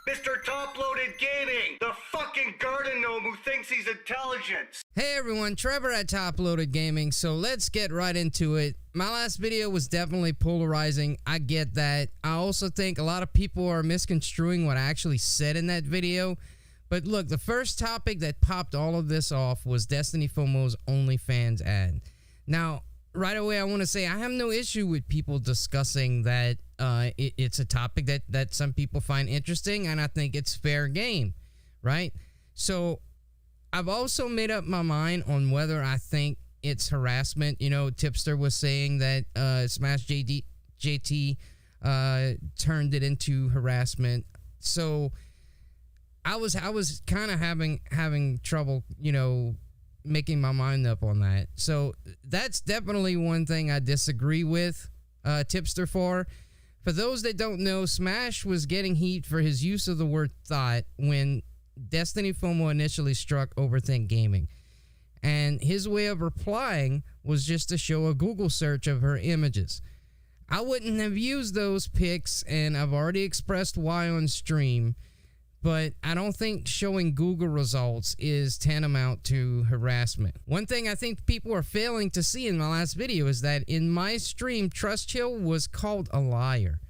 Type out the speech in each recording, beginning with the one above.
Mr. Toploaded Gaming, the fucking garden gnome who thinks he's intelligent. Hey everyone, Trevor at Toploaded Gaming, so let's get right into it. My last video was definitely polarizing, I get that. I also think a lot of people are misconstruing what I actually said in that video. But look, the first topic that popped all of this off was Destiny FOMO's OnlyFans ad. Now, right away I want to say I have no issue with people discussing that it's a topic that some people find interesting, and I think it's fair game, right? So I've also made up my mind on whether I think it's harassment. You know, Tipster was saying that Smash JT turned it into harassment. So I was kind of having trouble, you know, making my mind up on that. So that's definitely one thing I disagree with Tipster for. For those that don't know, Smash was getting heat for his use of the word thought when Destiny FOMO initially struck Overthink Gaming. And his way of replying was just to show a Google search of her images. I wouldn't have used those pics, and I've already expressed why on stream, but I don't think showing Google results is tantamount to harassment. One thing I think people are failing to see in my last video is that in my stream, Trust Chill was called a liar.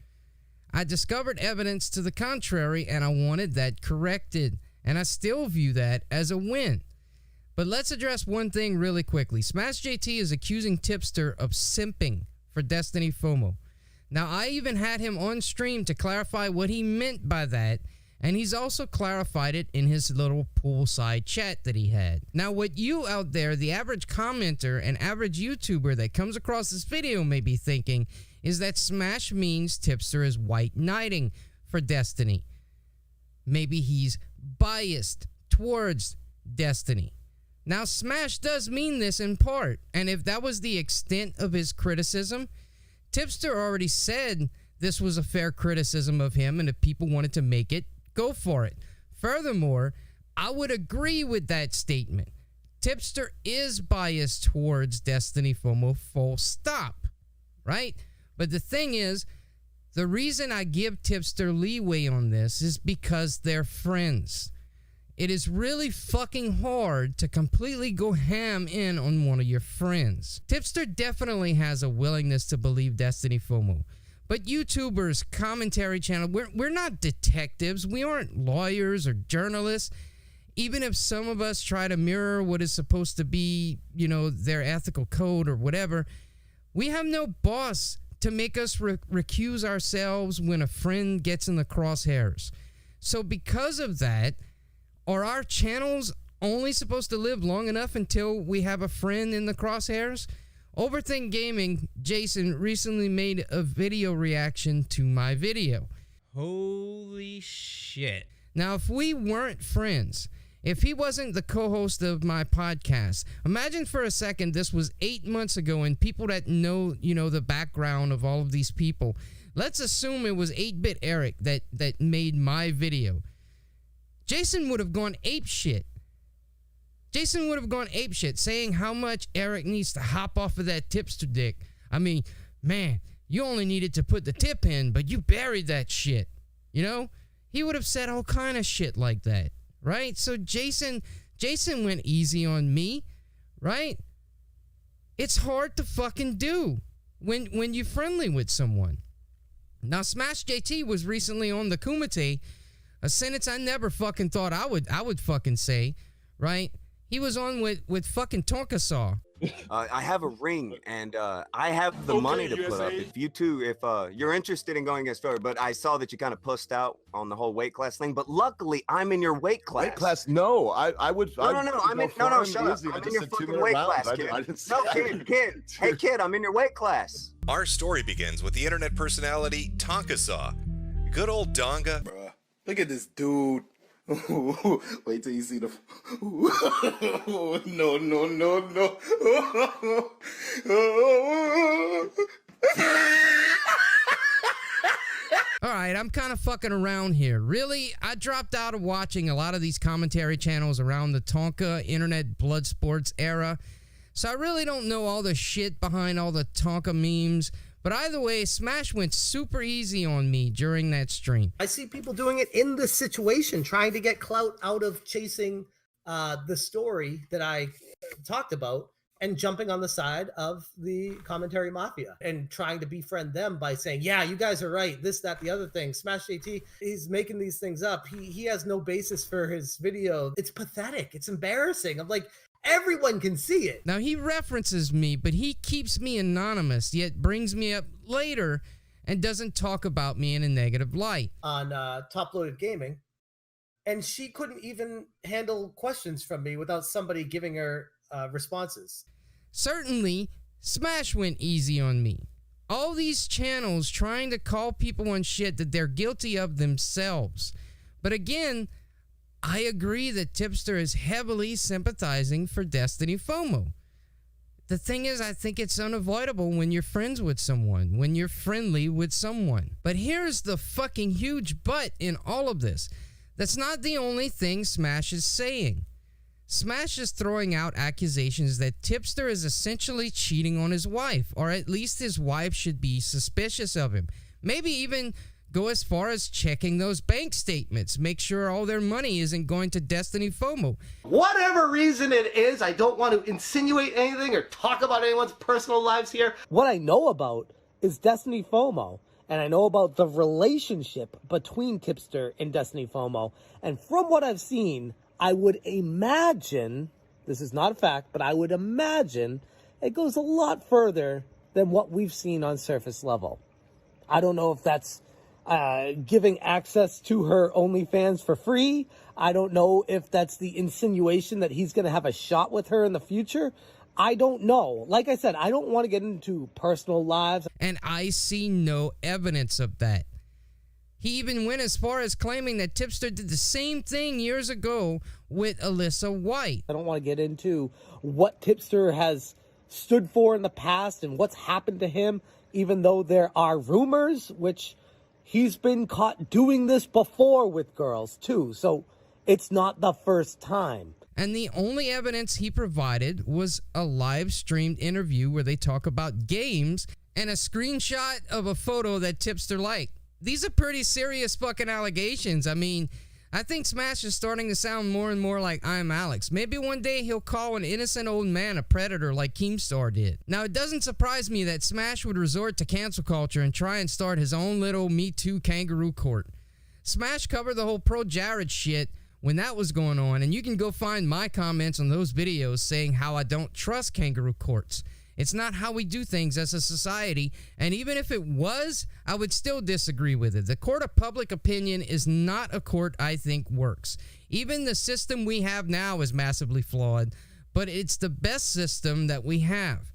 I discovered evidence to the contrary, and I wanted that corrected, and I still view that as a win. But let's address one thing really quickly. Smash JT is accusing Tipster of simping for Destiny FOMO. Now, I even had him on stream to clarify what he meant by that, and he's also clarified it in his little poolside chat that he had. Now, what you out there, the average commenter and average YouTuber that comes across this video may be thinking is that Smash means Tipster is white knighting for Destiny. Maybe he's biased towards Destiny. Now, Smash does mean this in part, and if that was the extent of his criticism, Tipster already said this was a fair criticism of him, and if people wanted to make it, go for it. Furthermore, I would agree with that statement. Tipster is biased towards Destiny FOMO, full stop, right? But the thing is, the reason I give Tipster leeway on this is because they're friends. It is really fucking hard to completely go ham in on one of your friends. Tipster definitely has a willingness to believe Destiny FOMO. But YouTubers, commentary channel, we're not detectives. We aren't lawyers or journalists. Even if some of us try to mirror what is supposed to be, you know, their ethical code or whatever, we have no boss to make us recuse ourselves when a friend gets in the crosshairs. So because of that, are our channels only supposed to live long enough until we have a friend in the crosshairs? Overthink Gaming, Jason, recently made a video reaction to my video. Holy shit. Now, if we weren't friends, if he wasn't the co-host of my podcast, imagine for a second this was 8 months ago and people that know, you know, the background of all of these people. Let's assume it was 8-Bit Eric that made my video. Jason would have gone apeshit. Jason would have gone apeshit saying how much Eric needs to hop off of that tipster dick. I mean, man, you only needed to put the tip in, but you buried that shit. You know? He would have said all kind of shit like that, right? So Jason went easy on me, right? It's hard to fucking do when you're friendly with someone. Now, Smash JT was recently on the Kumite, a sentence I never fucking thought I would fucking say, right? He was on with fucking Tonka Saw. I have a ring, and I have the money to put up. If you're interested in going against Trevor, but I saw that you kind of pussed out on the whole weight class thing. But luckily, I'm in your weight class. Weight class? No, I would. No, I'm in. No, shut up. I'm in your fucking weight class, kid. Kid. Hey, kid, I'm in your weight class. Our story begins with the internet personality Tonka Saw. Good old Donga. Bruh, look at this dude. Wait till you see the. No. Alright, I'm kind of fucking around here. Really, I dropped out of watching a lot of these commentary channels around the Tonka internet blood sports era. So I really don't know all the shit behind all the Tonka memes. But either way, Smash went super easy on me during that stream. I see people doing it in this situation, trying to get clout out of chasing the story that I talked about and jumping on the side of the commentary mafia and trying to befriend them by saying, yeah, you guys are right, this, that, the other thing. Smash JT, he's making these things up. He has no basis for his video. It's pathetic. It's embarrassing. I'm like, everyone can see it. Now, he references me, but he keeps me anonymous, yet brings me up later and doesn't talk about me in a negative light. On Toploaded Gaming, and she couldn't even handle questions from me without somebody giving her responses. Certainly, Smash went easy on me. All these channels trying to call people on shit that they're guilty of themselves. But again, I agree that Tipster is heavily sympathizing for Destiny FOMO. The thing is, I think it's unavoidable when you're friends with someone, when you're friendly with someone. But here's the fucking huge but in all of this. That's not the only thing Smash is saying. Smash is throwing out accusations that Tipster is essentially cheating on his wife, or at least his wife should be suspicious of him. Maybe even go as far as checking those bank statements, make sure all their money isn't going to Destiny FOMO. Whatever reason it is, I don't want to insinuate anything or talk about anyone's personal lives here. What I know about is Destiny FOMO, and I know about the relationship between Tipster and Destiny FOMO. And from what I've seen, I would imagine, this is not a fact, but I would imagine it goes a lot further than what we've seen on surface level. I don't know if that's giving access to her OnlyFans for free. I don't know if that's the insinuation that he's going to have a shot with her in the future. I don't know. Like I said, I don't want to get into personal lives. And I see no evidence of that. He even went as far as claiming that Tipster did the same thing years ago with Alyssa White. I don't want to get into what Tipster has stood for in the past and what's happened to him, even though there are rumors, which he's been caught doing this before with girls too. So it's not the first time. And the only evidence he provided was a live streamed interview where they talk about games and a screenshot of a photo that Tipster liked. These are pretty serious fucking allegations. I mean, I think Smash is starting to sound more and more like I'm Alex. Maybe one day he'll call an innocent old man a predator like Keemstar did. Now, it doesn't surprise me that Smash would resort to cancel culture and try and start his own little Me Too kangaroo court. Smash covered the whole Pro Jared shit when that was going on, and you can go find my comments on those videos saying how I don't trust kangaroo courts. It's not how we do things as a society, and even if it was, I would still disagree with it. The court of public opinion is not a court I think works. Even the system we have now is massively flawed, but it's the best system that we have.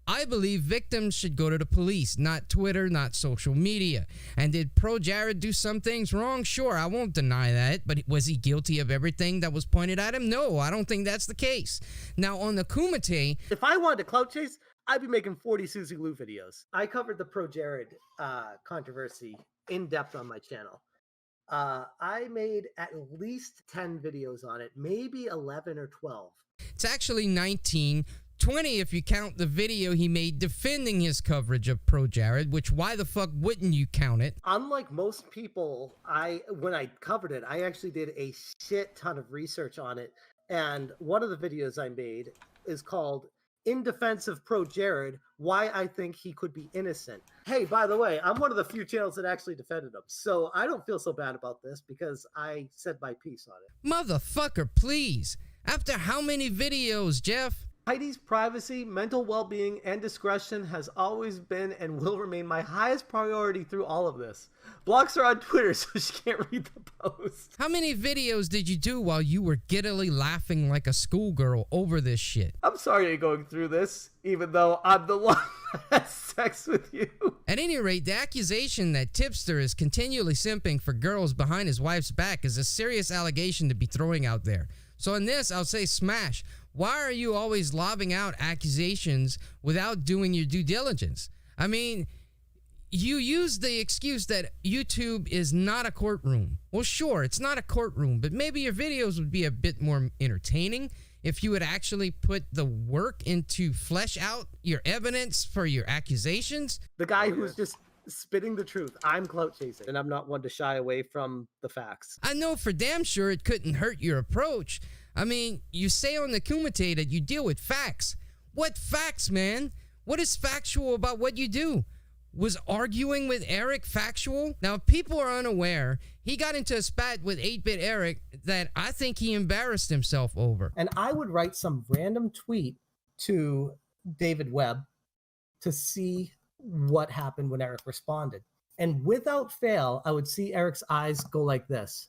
I believe victims should go to the police, not Twitter, not social media. And did Pro Jared do some things wrong? Sure, I won't deny that. But was he guilty of everything that was pointed at him? No, I don't think that's the case. Now, on the Kumite, If I wanted to clout chase, I'd be making 40 Susie Lou videos. I covered the Pro Jared controversy in depth on my channel. I made at least 10 videos on it, maybe 11 or 12. it's actually 19, 20 if you count the video he made defending his coverage of Pro Jared, which why the fuck wouldn't you count it? Unlike most people, when I covered it, I actually did a shit ton of research on it. And one of the videos I made is called In Defense of Pro Jared, Why I Think He Could Be Innocent. Hey, by the way, I'm one of the few channels that actually defended him. So I don't feel so bad about this because I said my piece on it. Motherfucker, please. After how many videos, Jeff? Heidi's privacy, mental well-being, and discretion has always been and will remain my highest priority through all of this. Blocks her on Twitter so she can't read the post. How many videos did you do while you were giddily laughing like a schoolgirl over this shit? I'm sorry you're going through this, even though I'm the one that has sex with you. At any rate, the accusation that Tipster is continually simping for girls behind his wife's back is a serious allegation to be throwing out there. So in this, I'll say Smash. Why are you always lobbing out accusations without doing your due diligence? I mean, you use the excuse that YouTube is not a courtroom. Well, sure, it's not a courtroom, but maybe your videos would be a bit more entertaining if you would actually put the work into flesh out your evidence for your accusations. The guy who's just spitting the truth. I'm clout chasing, and I'm not one to shy away from the facts. I know for damn sure it couldn't hurt your approach. I mean, you say on the Kumite that you deal with facts. What facts, man? What is factual about what you do? Was arguing with Eric factual? Now, if people are unaware, he got into a spat with 8-Bit Eric that I think he embarrassed himself over. And I would write some random tweet to David Webb to see what happened when Eric responded. And without fail, I would see Eric's eyes go like this.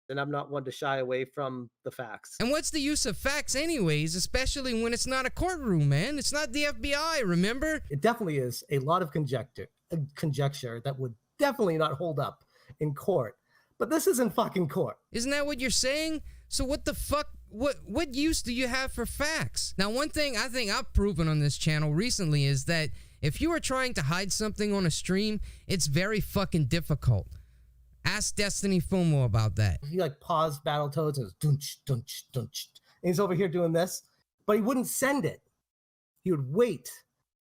And I'm not one to shy away from the facts. And what's the use of facts anyways, especially when it's not a courtroom, man? It's not the FBI, remember? It definitely is a lot of conjecture that would definitely not hold up in court. But this isn't fucking court. Isn't that what you're saying? So what the fuck, what use do you have for facts? Now, one thing I think I've proven on this channel recently is that if you are trying to hide something on a stream, it's very fucking difficult. Ask Destiny FOMO about that. He like paused Battletoads and it was dunch, dunch, dunch. And he's over here doing this, but he wouldn't send it. He would wait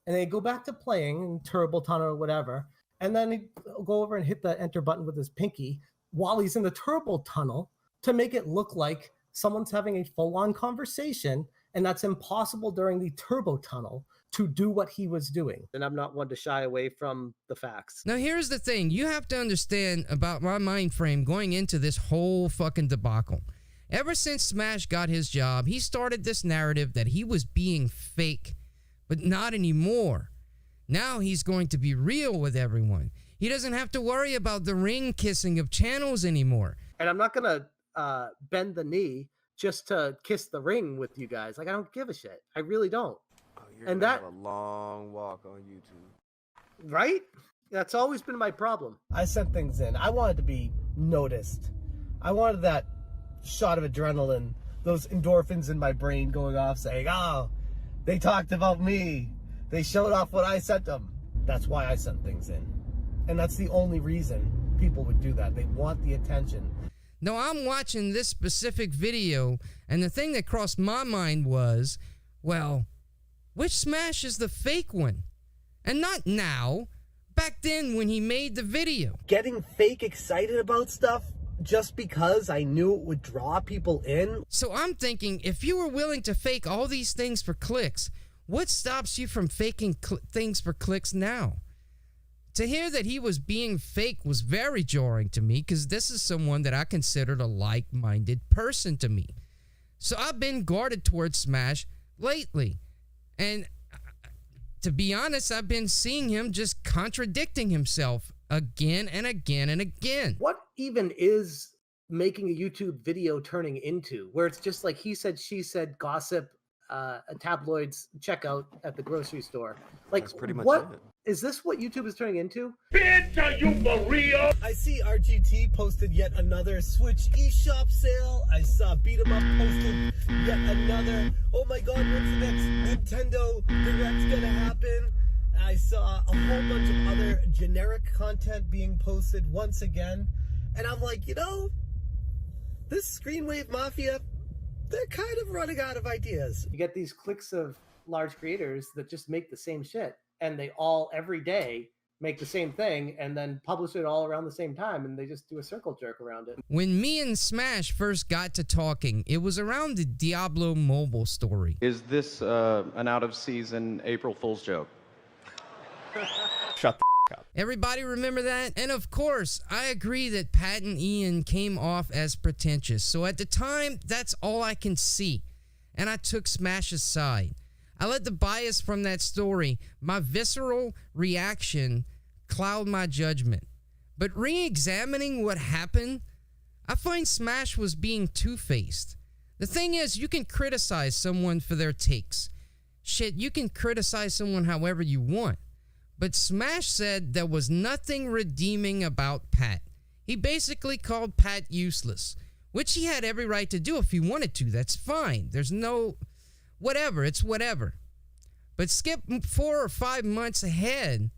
and then he'd go back to playing in Turbo Tunnel or whatever. And then he'd go over and hit the enter button with his pinky while he's in the Turbo Tunnel to make it look like someone's having a full-on conversation. And that's impossible during the Turbo Tunnel to do what he was doing. And I'm not one to shy away from the facts. Now, here's the thing. You have to understand about my mind frame going into this whole fucking debacle. Ever since Smash got his job, he started this narrative that he was being fake, but not anymore. Now he's going to be real with everyone. He doesn't have to worry about the ring kissing of channels anymore. And I'm not going to bend the knee just to kiss the ring with you guys. Like, I don't give a shit. I really don't. You're And gonna that- have a long walk on YouTube. Right? That's always been my problem. I sent things in. I wanted to be noticed. I wanted that shot of adrenaline, those endorphins in my brain going off saying, oh, they talked about me. They showed off what I sent them. That's why I sent things in. And that's the only reason people would do that. They want the attention. Now, I'm watching this specific video, and the thing that crossed my mind was, well, which Smash is the fake one? And not now, back then when he made the video. Getting fake excited about stuff just because I knew it would draw people in. So I'm thinking, if you were willing to fake all these things for clicks, what stops you from faking things for clicks now? To hear that he was being fake was very jarring to me, because this is someone that I considered a like-minded person to me. So I've been guarded towards Smash lately. And to be honest, I've been seeing him just contradicting himself again and again and again. What even is making a YouTube video turning into? Where it's just like he said, she said, gossip, tabloids, checkout at the grocery store. Like, That's pretty much what it. is this what YouTube is turning into? I see RGT posted yet another Switch eShop sale. I saw Beat 'em Up posted yet another. Oh my god, what's the next Nintendo Direct's gonna happen? I saw a whole bunch of other generic content being posted once again. And I'm like, you know, this Screenwave Mafia, they're kind of running out of ideas. You get these cliques of large creators that just make the same shit, and they all every day make the same thing and then publish it all around the same time, and they just do a circle jerk around it. When me and Smash first got to talking, it was around the Diablo mobile story. Is this an out-of-season April Fool's joke? Shut the up. Everybody remember that? And of course, I agree that Pat and Ian came off as pretentious. So at the time, that's all I can see. And I took Smash's side. I let the bias from that story, my visceral reaction, cloud my judgment. But re-examining what happened, I find Smash was being two-faced. The thing is, you can criticize someone for their takes. Shit, you can criticize someone however you want. But Smash said there was nothing redeeming about Pat. He basically called Pat useless, which he had every right to do if he wanted to. That's fine. There's no... whatever. It's whatever. But skip 4 or 5 months ahead,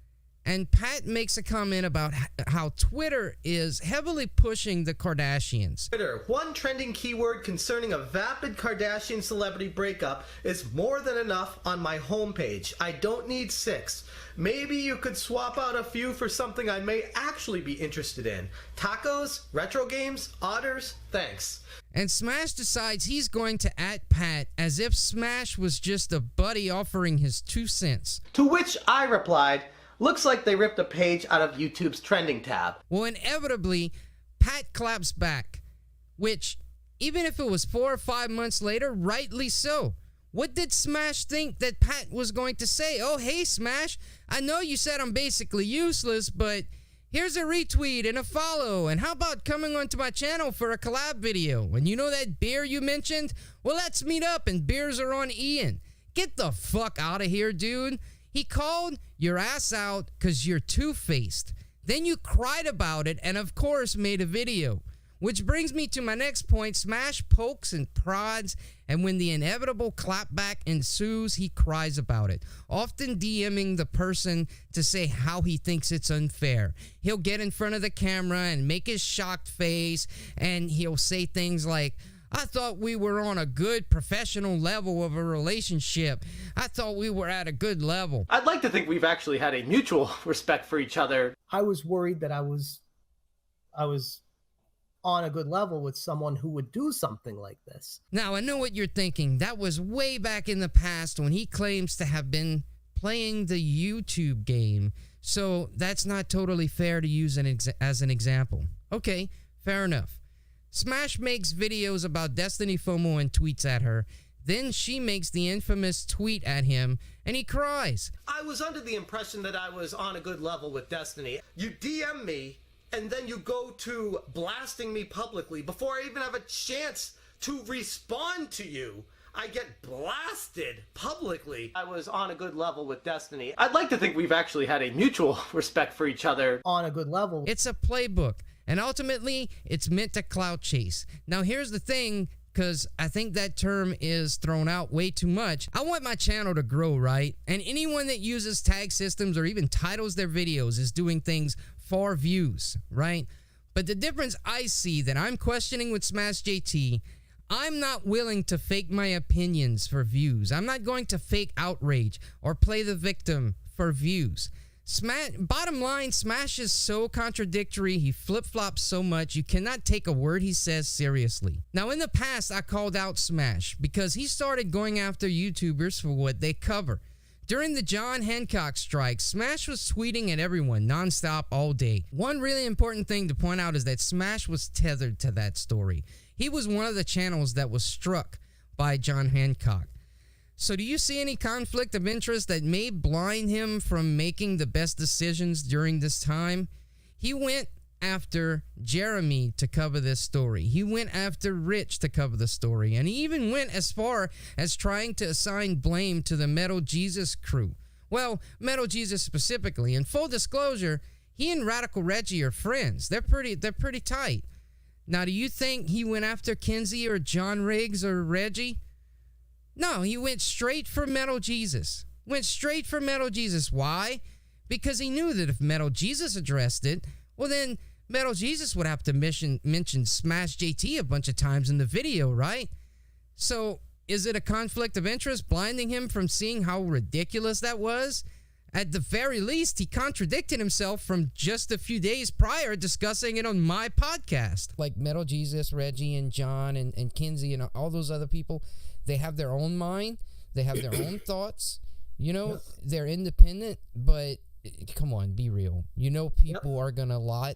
and Pat makes a comment about how Twitter is heavily pushing the Kardashians. Twitter, one trending keyword concerning a vapid Kardashian celebrity breakup is more than enough on my homepage. I don't need 6. Maybe you could swap out a few for something I may actually be interested in. Tacos, retro games, otters, thanks. And Smash decides he's going to @Pat as if Smash was just a buddy offering his 2 cents. To which I replied, looks like they ripped a page out of YouTube's trending tab. Well, inevitably, Pat claps back, which, even if it was 4 or 5 months later, rightly so. What did Smash think that Pat was going to say? Oh, hey, Smash, I know you said I'm basically useless, but here's a retweet and a follow, and how about coming onto my channel for a collab video? And you know that beer you mentioned? Well, let's meet up, and beers are on Ian. Get the fuck out of here, dude. He called your ass out because you're two-faced. Then you cried about it and, of course, made a video. Which brings me to my next point. Smash pokes and prods, and when the inevitable clapback ensues, he cries about it, often DMing the person to say how he thinks it's unfair. He'll get in front of the camera and make his shocked face, and he'll say things like, I thought we were on a good professional level of a relationship. I thought we were at a good level. I'd like to think we've actually had a mutual respect for each other. I was worried that I was on a good level with someone who would do something like this. Now, I know what you're thinking. That was way back in the past when he claims to have been playing the YouTube game. So that's not totally fair to use as an example. Okay, fair enough. Smash makes videos about Destiny FOMO and tweets at her. Then she makes the infamous tweet at him, and he cries. I was under the impression that I was on a good level with Destiny. You DM me, and then you go to blasting me publicly before I even have a chance to respond to you. I get blasted publicly. I was on a good level with Destiny. I'd like to think we've actually had a mutual respect for each other. On a good level. It's a playbook, and ultimately, it's meant to clout chase. Now, here's the thing, because I think that term is thrown out way too much. I want my channel to grow, right? And anyone that uses tag systems or even titles their videos is doing things for views, right? But the difference I see that I'm questioning with Smash JT, I'm not willing to fake my opinions for views. I'm not going to fake outrage or play the victim for views. Bottom line, Smash is so contradictory. He flip-flops so much. You cannot take a word he says seriously. Now, in the past, I called out Smash because he started going after YouTubers for what they cover. During the John Hancock strike, Smash was tweeting at everyone nonstop all day. One really important thing to point out is that Smash was tethered to that story. He was one of the channels that was struck by John Hancock. So do you see any conflict of interest that may blind him from making the best decisions during this time? He went after Jeremy to cover this story. He went after Rich to cover the story. And he even went as far as trying to assign blame to the Metal Jesus crew. Well, Metal Jesus specifically. In full disclosure, he and Radical Reggie are friends. They're pretty tight. Now, do you think he went after Kinsey or John Riggs or Reggie? No, he went straight for Metal Jesus. Went straight for Metal Jesus. Why? Because he knew that if Metal Jesus addressed it, well then Metal Jesus would have to mention Smash JT a bunch of times in the video, right? So, is it a conflict of interest blinding him from seeing how ridiculous that was? At the very least, he contradicted himself from just a few days prior discussing it on my podcast. Like Metal Jesus, Reggie, and John, and Kinsey, and all those other people, they have their own mind. They have their own thoughts. You know, they're independent, but come on, be real. You know, people are going to lot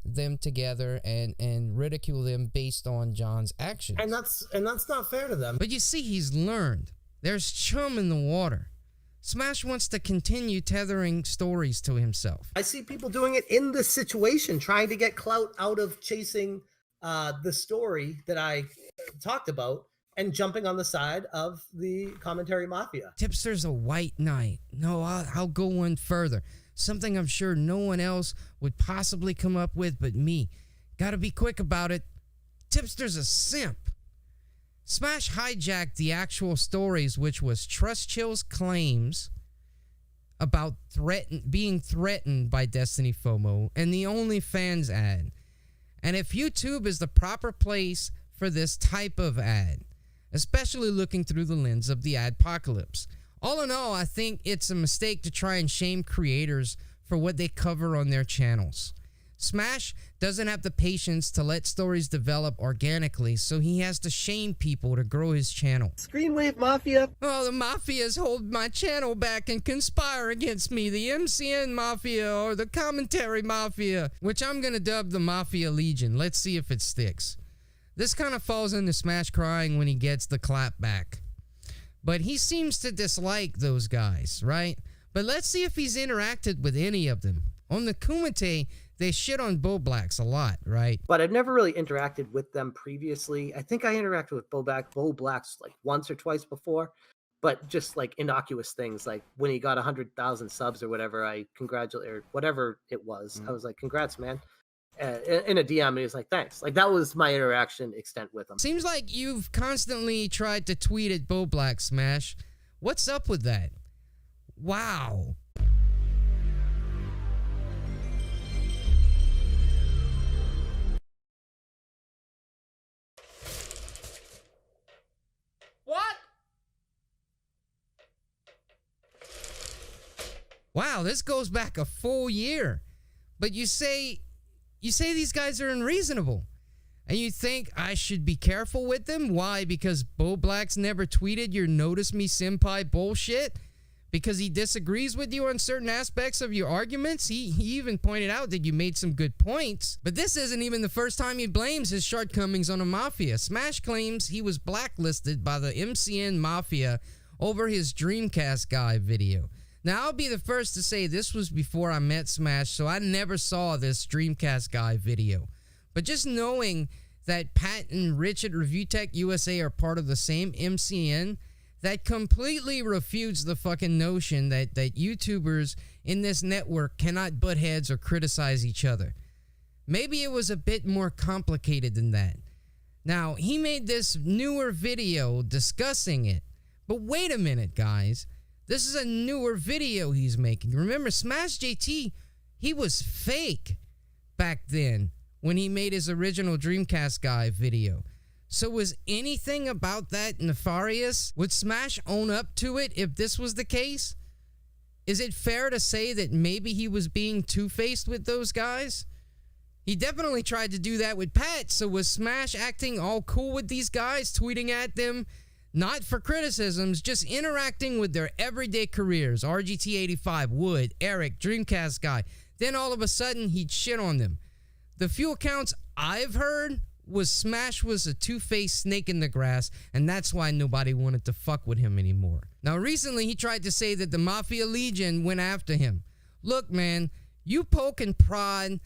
them together and ridicule them based on John's actions. And that's not fair to them. But you see, he's learned. There's chum in the water. Smash wants to continue tethering stories to himself. I see people doing it in this situation, trying to get clout out of chasing the story that I talked about and jumping on the side of the commentary mafia. Tipster's a white knight. No, I'll go one further. Something I'm sure no one else would possibly come up with but me. Gotta be quick about it. Tipster's a simp. Smash hijacked the actual stories, which was Trust Chill's claims about being threatened by Destiny FOMO and the OnlyFans ad. And if YouTube is the proper place for this type of ad, especially looking through the lens of the adpocalypse. All in all, I think it's a mistake to try and shame creators for what they cover on their channels. Smash doesn't have the patience to let stories develop organically, so he has to shame people to grow his channel. Screenwave Mafia. Oh, the Mafias hold my channel back and conspire against me. The MCN Mafia or the Commentary Mafia, which I'm gonna dub the Mafia Legion. Let's see if it sticks. This kind of falls into Smash crying when he gets the clap back. But he seems to dislike those guys, right? But let's see if he's interacted with any of them. On the Kumite, they shit on Bo Blacks a lot, right? But I've never really interacted with them previously. I think I interacted with Bo Blacks like once or twice before, but just like innocuous things, like when he got 100,000 subs or whatever, I congratulate, or whatever it was. I was like, congrats, man. In a DM, and he was like, thanks. Like, that was my interaction extent with him. Seems like you've constantly tried to tweet at Bo Black, Smash. What's up with that? Wow. What? Wow, this goes back a full year. But you say these guys are unreasonable. And you think I should be careful with them? Why? Because Bo Black's never tweeted your notice me senpai bullshit? Because he disagrees with you on certain aspects of your arguments? He even pointed out that you made some good points. But this isn't even the first time he blames his shortcomings on a Mafia. Smash claims he was blacklisted by the MCN Mafia over his Dreamcast guy video. Now, I'll be the first to say this was before I met Smash, so I never saw this Dreamcast guy video. But just knowing that Pat and Rich at Review Tech USA are part of the same MCN, that completely refutes the fucking notion that YouTubers in this network cannot butt heads or criticize each other. Maybe it was a bit more complicated than that. Now, he made this newer video discussing it. But wait a minute, guys. This is a newer video he's making. Remember, Smash JT, he was fake back then when he made his original Dreamcast guy video. So was anything about that nefarious? Would Smash own up to it if this was the case? Is it fair to say that maybe he was being two-faced with those guys? He definitely tried to do that with Pat, so was Smash acting all cool with these guys, tweeting at them? Not for criticisms, just interacting with their everyday careers. RGT85, Wood, Eric, Dreamcast guy. Then all of a sudden, he'd shit on them. The few accounts I've heard was Smash was a two-faced snake in the grass, and that's why nobody wanted to fuck with him anymore. Now, recently, he tried to say that the Mafia Legion went after him. Look, man, you poke and prod,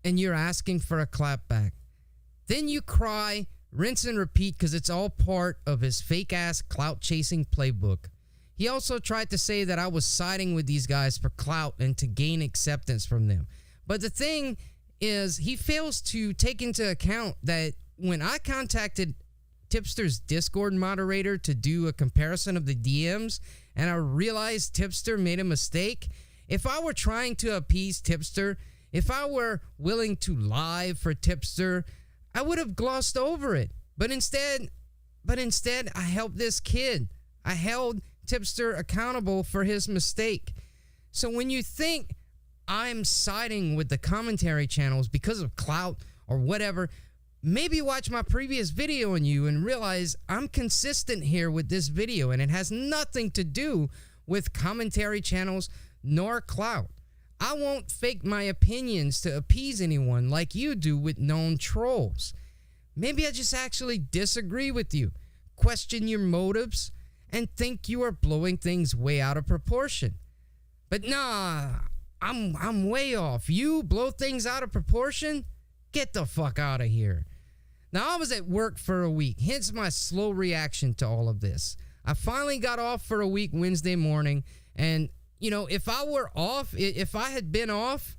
and you're asking for a clapback. Then you cry, rinse and repeat, because it's all part of his fake-ass clout-chasing playbook. He also tried to say that I was siding with these guys for clout and to gain acceptance from them. But the thing is, he fails to take into account that when I contacted Tipster's Discord moderator to do a comparison of the DMs, and I realized Tipster made a mistake, if I were trying to appease Tipster, if I were willing to lie for Tipster, I would have glossed over it. But instead, I helped this kid. I held Tipster accountable for his mistake. So when you think I'm siding with the commentary channels because of clout or whatever, maybe watch my previous video on you and realize I'm consistent here with this video, and it has nothing to do with commentary channels nor clout. I won't fake my opinions to appease anyone like you do with known trolls. Maybe I just actually disagree with you, question your motives, and think you are blowing things way out of proportion. But nah, I'm way off. You blow things out of proportion? Get the fuck out of here. Now, I was at work for a week, hence my slow reaction to all of this. I finally got off for a week Wednesday morning, and you know, if I were off, if I had been off,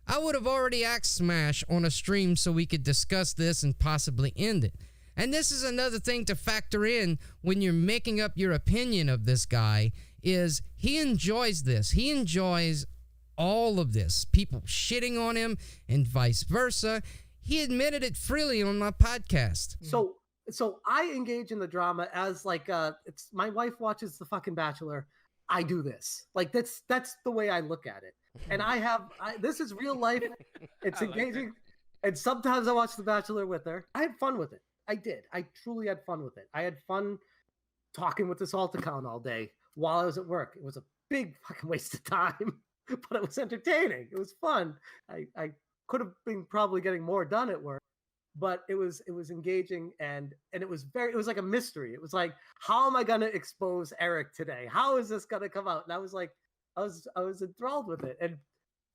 I would have already asked Smash on a stream so we could discuss this and possibly end it. And this is another thing to factor in when you're making up your opinion of this guy, is he enjoys this. He enjoys all of this. People shitting on him and vice versa. He admitted it freely on my podcast. So I engage in the drama as like it's my wife watches the fucking Bachelor. I do this. Like that's the way I look at it. And this is real life. It's engaging. And sometimes I watch The Bachelor with her. I had fun with it. I did. I truly had fun with it. I had fun talking with this alt account all day while I was at work. It was a big fucking waste of time, but it was entertaining. It was fun. I could have been probably getting more done at work, but it was engaging and it was like a mystery. It was like, how am I going to expose Eric today? How is this going to come out? And I was like, I was enthralled with it.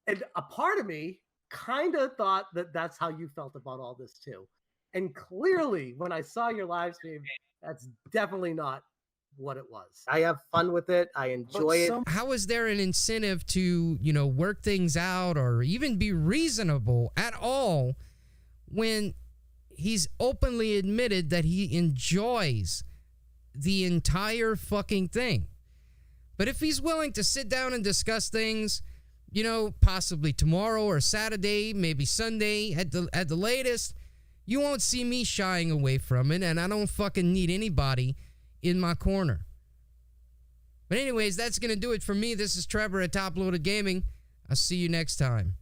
And a part of me kind of thought that that's how you felt about all this too. And clearly when I saw your live stream, that's definitely not what it was. I have fun with it. I enjoy it. How is there an incentive to, work things out or even be reasonable at all when he's openly admitted that he enjoys the entire fucking thing? But if he's willing to sit down and discuss things, possibly tomorrow or Saturday, maybe Sunday at the latest, you won't see me shying away from it, and I don't fucking need anybody in my corner. But anyways, that's going to do it for me. This is Trevor at Toploaded Gaming. I'll see you next time.